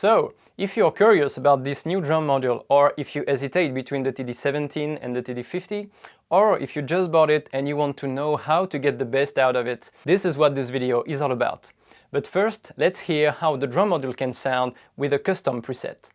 So, if you're curious about this new drum module, or if you hesitate between the TD17 and the TD50, or if you just bought it and you want to know how to get the best out of it, this is what this video is all about. But first, let's hear how the drum module can sound with a custom preset.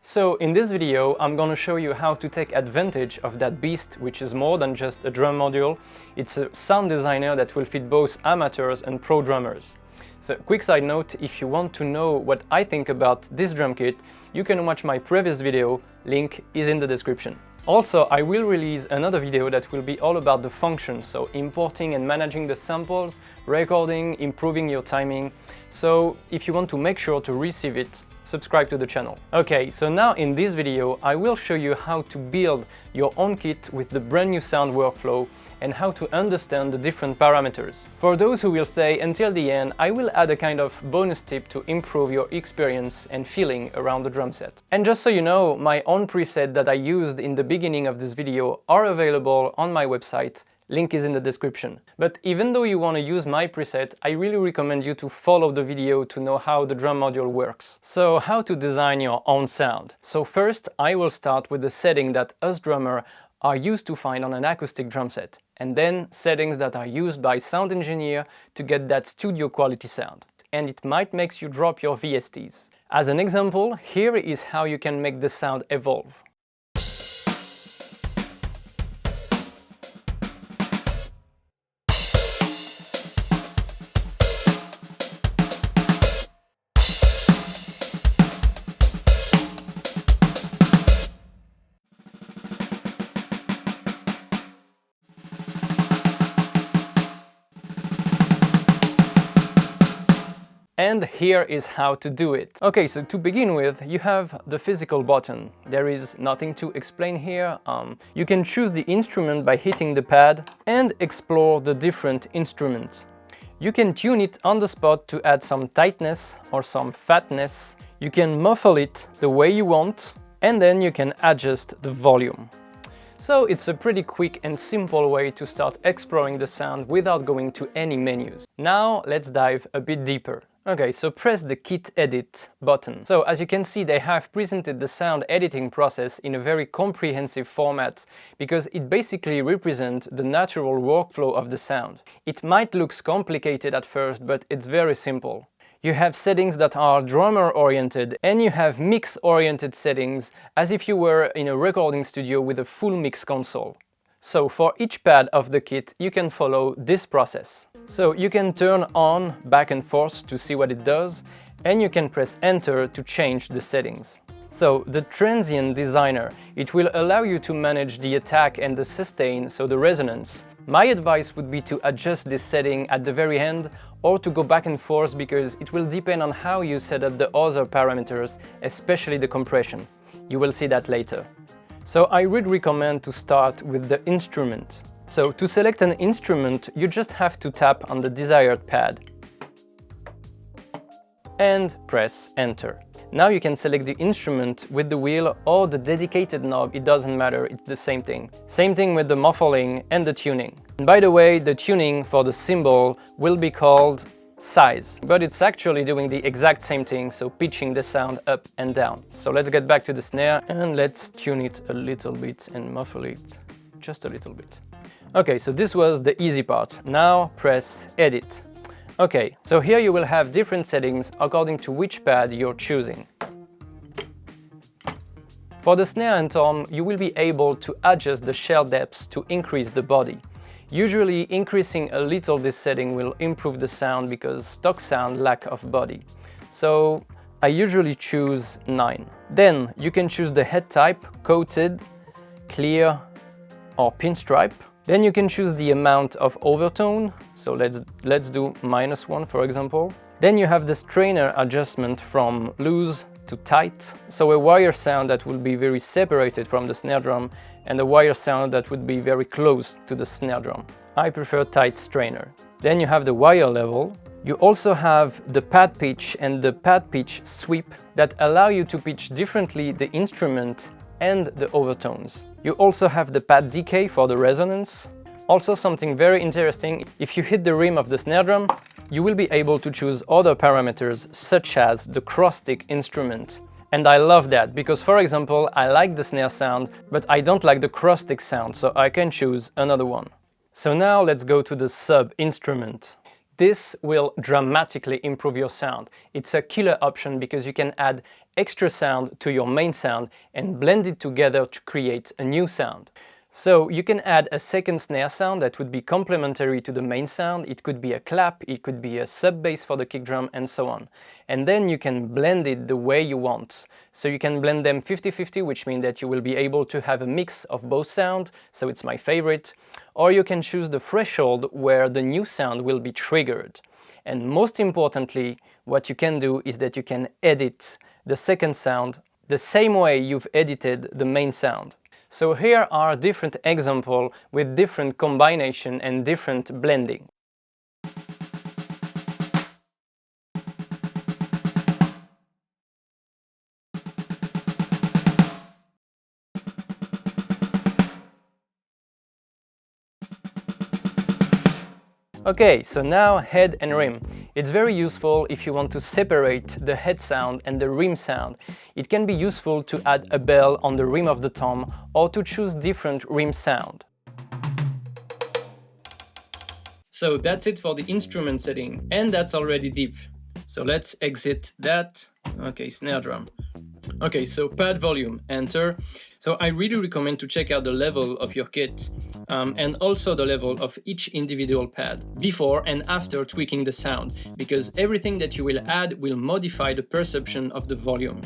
So in this video, I'm gonna show you how to take advantage of that beast, which is more than just a drum module. It's a sound designer that will fit both amateurs and pro drummers. So quick side note, if you want to know what I think about this drum kit, you can watch my previous video, link is in the description. Also, I will release another video that will be all about the functions, so importing and managing the samples, recording, improving your timing. So if you want to make sure to receive it, subscribe to the channel. Okay, so now in this video I will show you how to build your own kit with the brand new sound workflow and how to understand the different parameters. For those who will stay until the end, I will add a kind of bonus tip to improve your experience and feeling around the drum set. And just so you know, my own preset that I used in the beginning of this video are available on my website. Link is in the description. But even though you want to use my preset, I really recommend you to follow the video to know how the drum module works. So how to design your own sound. So first, I will start with the setting that us drummers are used to find on an acoustic drum set, and then settings that are used by sound engineer to get that studio quality sound. And it might make you drop your VSTs. As an example, here is how you can make the sound evolve. And here is how to do it. Okay, so to begin with, you have the physical button. There is nothing to explain here. You can choose the instrument by hitting the pad and explore the different instruments. You can tune it on the spot to add some tightness or some fatness. You can muffle it the way you want, and then you can adjust the volume. So it's a pretty quick and simple way to start exploring the sound without going to any menus. Now let's dive a bit deeper. Okay, so press the Kit Edit button. So as you can see, they have presented the sound editing process in a very comprehensive format because it basically represents the natural workflow of the sound. It might look complicated at first, but it's very simple. You have settings that are drummer-oriented and you have mix-oriented settings as if you were in a recording studio with a full mix console. So for each pad of the kit, you can follow this process. So you can turn on back and forth to see what it does, and you can press enter to change the settings. So the transient designer, it will allow you to manage the attack and the sustain, so the resonance. My advice would be to adjust this setting at the very end or to go back and forth because it will depend on how you set up the other parameters, especially the compression. You will see that later. So I would recommend to start with the instrument. So to select an instrument, you just have to tap on the desired pad and press enter. Now you can select the instrument with the wheel or the dedicated knob, it doesn't matter, it's the same thing. Same thing with the muffling and the tuning. And by the way, the tuning for the cymbal will be called size, but it's actually doing the exact same thing, so pitching the sound up and down. So let's get back to the snare and let's tune it a little bit and muffle it just a little bit. Okay, so this was the easy part. Now press edit. Okay, so here you will have different settings according to which pad you're choosing. For the snare and tom, you will be able to adjust the shell depths to increase the body. Usually increasing a little this setting will improve the sound because stock sound lack of body. So I usually choose 9. Then you can choose the head type, coated, clear or pinstripe. Then you can choose the amount of overtone, so let's do -1 for example. Then you have the strainer adjustment from loose to tight, so a wire sound that will be very separated from the snare drum and a wire sound that would be very close to the snare drum. I prefer tight strainer. Then you have the wire level. You also have the pad pitch and the pad pitch sweep that allow you to pitch differently the instrument and the overtones. You also have the pad decay for the resonance. Also something very interesting, if you hit the rim of the snare drum, you will be able to choose other parameters such as the cross-stick instrument. And I love that because, for example, I like the snare sound, but I don't like the cross-stick sound, so I can choose another one. So now let's go to the sub-instrument. This will dramatically improve your sound. It's a killer option because you can add extra sound to your main sound and blend it together to create a new sound. So you can add a second snare sound that would be complementary to the main sound. It could be a clap, it could be a sub bass for the kick drum and so on. And then you can blend it the way you want. So you can blend them 50-50, which means that you will be able to have a mix of both sounds, so it's my favorite. Or you can choose the threshold where the new sound will be triggered. And most importantly, what you can do is that you can edit the second sound the same way you've edited the main sound. So here are different examples with different combination and different blending. Okay, so now head and rim. It's very useful if you want to separate the head sound and the rim sound. It can be useful to add a bell on the rim of the tom or to choose different rim sound. So that's it for the instrument setting, and that's already deep. So let's exit that. Okay, snare drum. Okay, so pad volume, enter. So I really recommend to check out the level of your kit and also the level of each individual pad before and after tweaking the sound, because everything that you will add will modify the perception of the volume.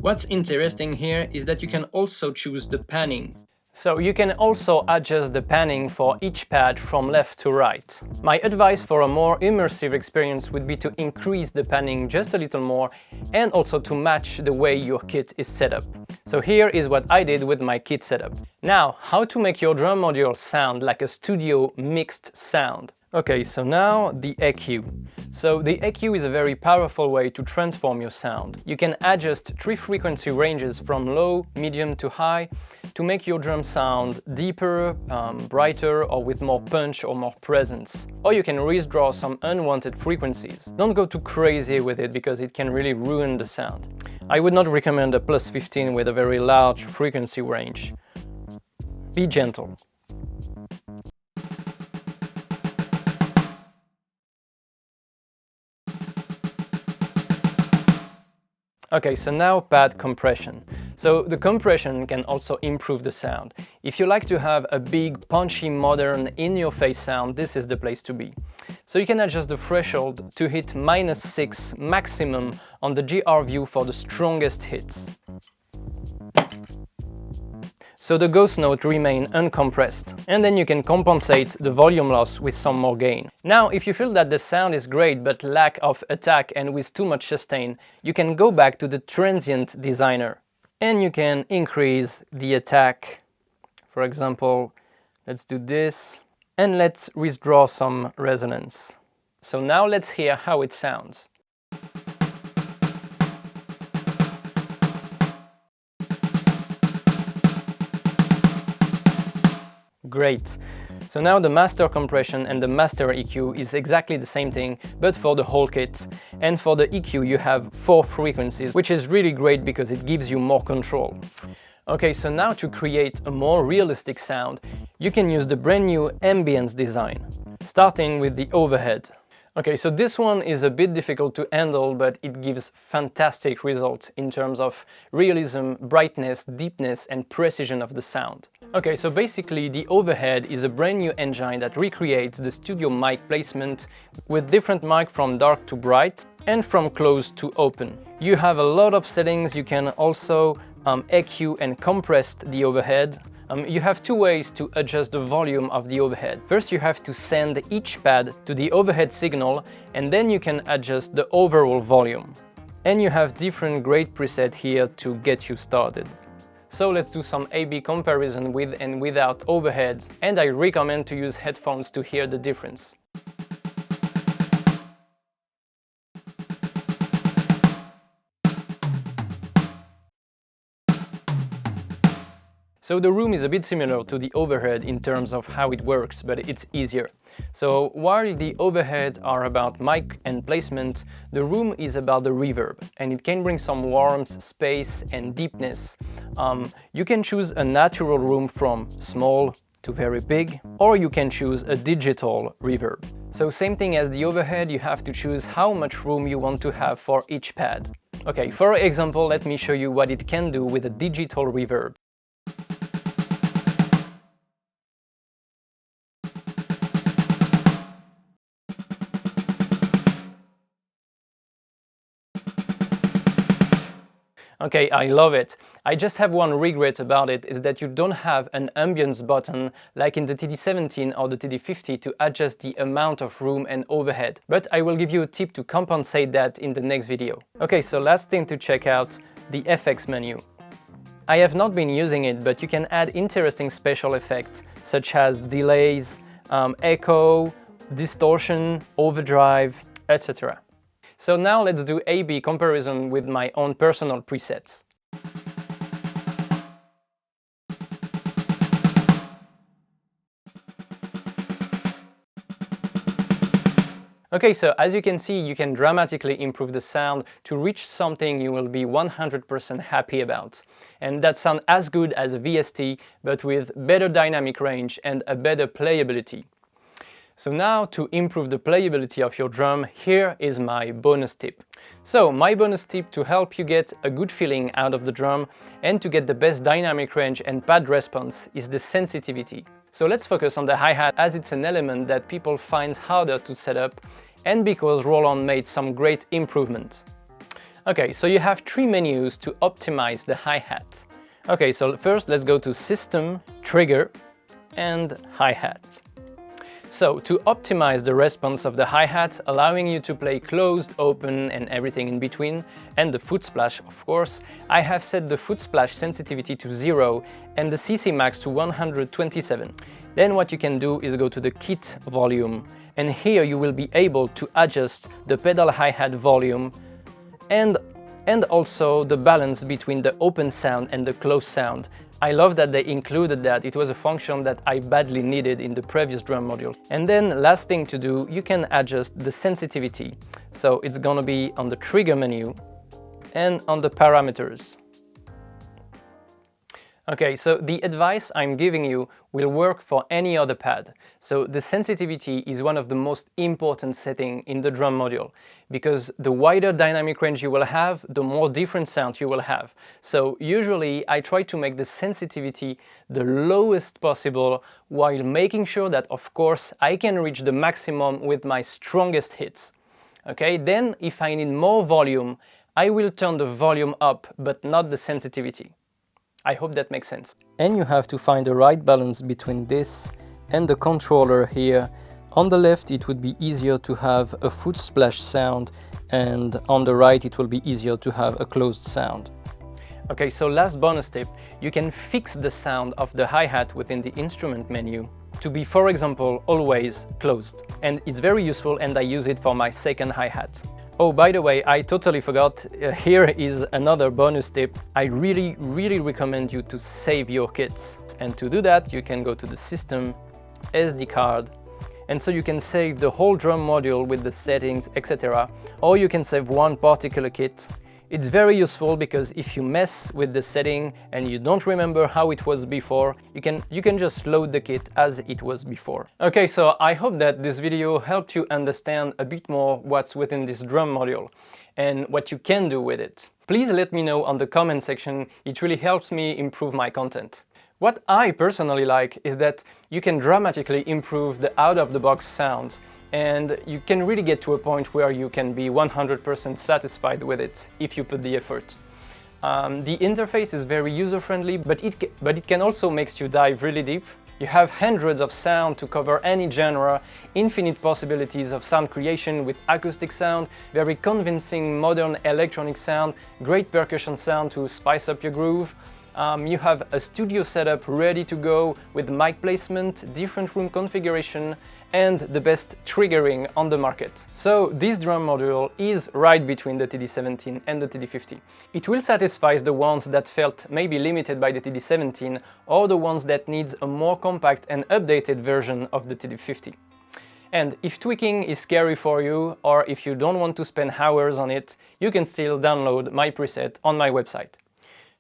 What's interesting here is that you can also choose the panning. So you can also adjust the panning for each pad from left to right. My advice for a more immersive experience would be to increase the panning just a little more and also to match the way your kit is set up. So here is what I did with my kit setup. Now, how to make your drum module sound like a studio mixed sound. Okay, so now the EQ. So the EQ is a very powerful way to transform your sound. You can adjust 3 frequency ranges from low, medium to high to make your drum sound deeper, brighter, or with more punch or more presence. Or you can withdraw some unwanted frequencies. Don't go too crazy with it because it can really ruin the sound. I would not recommend a +15 with a very large frequency range. Be gentle. Okay, so now pad compression. So the compression can also improve the sound. If you like to have a big, punchy, modern, in-your-face sound, this is the place to be. So you can adjust the threshold to hit -6 maximum on the GR view for the strongest hits. So the ghost notes remain uncompressed, and then you can compensate the volume loss with some more gain. Now, if you feel that the sound is great but lack of attack and with too much sustain, you can go back to the transient designer, and you can increase the attack. For example, let's do this, and let's withdraw some resonance. So now let's hear how it sounds. Great. So now the master compression and the master EQ is exactly the same thing, but for the whole kit. And for the EQ you have 4 frequencies, which is really great because it gives you more control. Okay, so now to create a more realistic sound, you can use the brand new ambience design, starting with the overhead. Okay, so this one is a bit difficult to handle, but it gives fantastic results in terms of realism, brightness, deepness, and precision of the sound. Okay, so basically the overhead is a brand new engine that recreates the studio mic placement with different mic from dark to bright and from close to open. You have a lot of settings. You can also EQ and compress the overhead. You have 2 ways to adjust the volume of the overhead. First, you have to send each pad to the overhead signal, and then you can adjust the overall volume. And you have different grade presets here to get you started. So let's do some A/B comparison with and without overhead, and I recommend to use headphones to hear the difference. So the room is a bit similar to the overhead in terms of how it works, but it's easier. So while the overheads are about mic and placement, the room is about the reverb, and it can bring some warmth, space, and deepness. You can choose a natural room from small to very big, or you can choose a digital reverb. So same thing as the overhead, you have to choose how much room you want to have for each pad. Okay, for example, let me show you what it can do with a digital reverb. Okay, I love it. I just have one regret about it, is that you don't have an ambience button like in the TD17 or the TD50 to adjust the amount of room and overhead. But I will give you a tip to compensate that in the next video. Okay, so last thing to check out, the effects menu. I have not been using it, but you can add interesting special effects such as delays, echo, distortion, overdrive, etc. So now let's do A/B comparison with my own personal presets. Okay, so as you can see, you can dramatically improve the sound to reach something you will be 100% happy about. And that sounds as good as a VST, but with better dynamic range and a better playability. So now, to improve the playability of your drum, here is my bonus tip. So my bonus tip to help you get a good feeling out of the drum and to get the best dynamic range and pad response is the sensitivity. So let's focus on the hi-hat, as it's an element that people find harder to set up, and because Roland made some great improvement. Okay, so you have 3 menus to optimize the hi-hat. Okay, so first let's go to System, Trigger, and Hi-hat. So to optimize the response of the hi-hat, allowing you to play closed, open, and everything in between, and the foot splash, of course, I have set the foot splash sensitivity to 0 and the CC max to 127. Then what you can do is go to the kit volume, and here you will be able to adjust the pedal hi-hat volume and also the balance between the open sound and the closed sound. I love that they included that. It was a function that I badly needed in the previous drum module. And then last thing to do, you can adjust the sensitivity. So it's gonna be on the trigger menu and on the parameters. Okay, so the advice I'm giving you will work for any other pad. So the sensitivity is one of the most important settings in the drum module, because the wider dynamic range you will have, the more different sound you will have. So usually I try to make the sensitivity the lowest possible while making sure that, of course, I can reach the maximum with my strongest hits. Okay, then if I need more volume, I will turn the volume up, but not the sensitivity. I hope that makes sense. And you have to find the right balance between this and the controller here. On the left it would be easier to have a foot splash sound, and on the right it will be easier to have a closed sound. Okay, so last bonus tip, you can fix the sound of the hi-hat within the instrument menu to be, for example, always closed. And it's very useful, and I use it for my second hi-hat. Oh, by the way, I totally forgot, here is another bonus tip. I really recommend you to save your kits. And to do that, you can go to the system, SD card, and so you can save the whole drum module with the settings, etc. Or you can save one particular kit. It's very useful because if you mess with the setting and you don't remember how it was before, you can just load the kit as it was before. Okay, so I hope that this video helped you understand a bit more what's within this drum module and what you can do with it. Please let me know on the comment section, it really helps me improve my content. What I personally like is that you can dramatically improve the out-of-the-box sounds, and you can really get to a point where you can be 100% satisfied with it if you put the effort. The interface is very user-friendly, but it can also make you dive really deep. You have hundreds of sound to cover any genre, infinite possibilities of sound creation with acoustic sound, very convincing modern electronic sound, great percussion sound to spice up your groove. You have a studio setup ready to go with mic placement, different room configuration, and the best triggering on the market. So this drum module is right between the TD17 and the TD50. It will satisfy the ones that felt maybe limited by the TD17 or the ones that needs a more compact and updated version of the TD50. And if tweaking is scary for you, or if you don't want to spend hours on it, you can still download my preset on my website.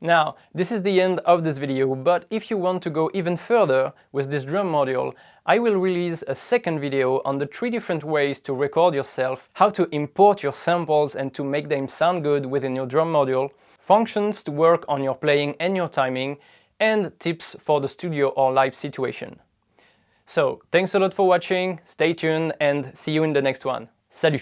Now, this is the end of this video, but if you want to go even further with this drum module, I will release a second video on the 3 different ways to record yourself, how to import your samples and to make them sound good within your drum module, functions to work on your playing and your timing, and tips for the studio or live situation. So, thanks a lot for watching, stay tuned and see you in the next one. Salut!